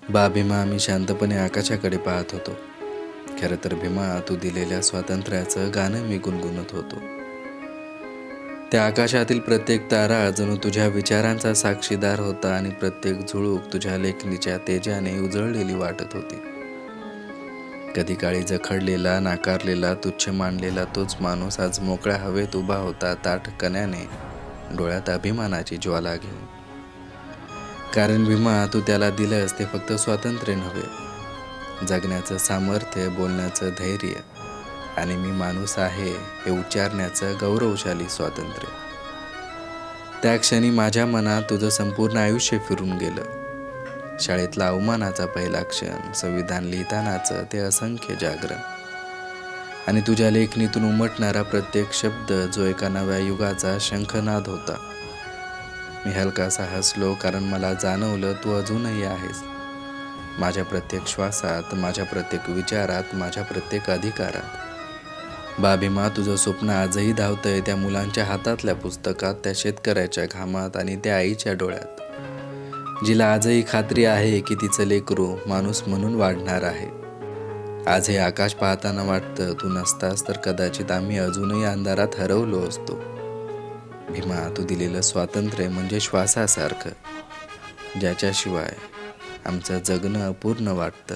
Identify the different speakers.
Speaker 1: भीमा, आम्ही शांतपणे आकाशाकडे पाहत होतो. खरं तर भीमा, तू दिलेल्या स्वातंत्र्याचं गाणं मी गुणगुणत होतो. त्या आकाशातील प्रत्येक तारा जणू तुझ्या विचारांचा साक्षीदार होता आणि प्रत्येक झुळूक तुझ्या लेखणीच्या तेजाने उजळलेली वाटत होती. कधी काळी जखडलेला, नाकारलेला, तुच्छ मानलेला तोच माणूस आज मोकळ्या हवेत उभा होता, ताठ कण्याने, डोळ्यात अभिमानाची ज्वाला घेऊन. कारण भीमा, तू त्याला दिलंस ते फक्त स्वातंत्र्य नव्हे, जगण्याचं सामर्थ्य, बोलण्याचं धैर्य आणि मी माणूस आहे हे उच्चारण्याचं गौरवशाली स्वातंत्र्य. त्या क्षणी माझ्या मनात तुझं संपूर्ण आयुष्य फिरून गेलं. शाळेतला अवमानाचा पहिला क्षण, संविधान लिहितानाचं ते असंख्य जागरण आणि तुझ्या लेखणीतून उमटणारा प्रत्येक शब्द जो एका नव्या युगाचा शंखनाद होता. मी हलकासा हसलो, कारण मला जाणवलं तू अजूनही आहेस. माझ्या प्रत्येक श्वासात, माझ्या प्रत्येक विचारात, माझ्या प्रत्येक अधिकारात. भीमा, तुझं स्वप्न आजही धावतंय त्या मुलांच्या हातातल्या पुस्तकात, त्या शेतकऱ्याच्या घामात आणि त्या आईच्या डोळ्यात, जिला आजही खात्री आहे की तिचं लेकरू माणूस म्हणून वाढणार आहे. आज हे आकाश पाहताना वाटतं, तू नसतास तर कदाचित आम्ही अजूनही अंधारात हरवलो असतो. भीमा, तू दिलेलं स्वातंत्र्य म्हणजे श्वासासारखं, ज्याच्याशिवाय आमचं जगणं अपूर्ण वाटतं.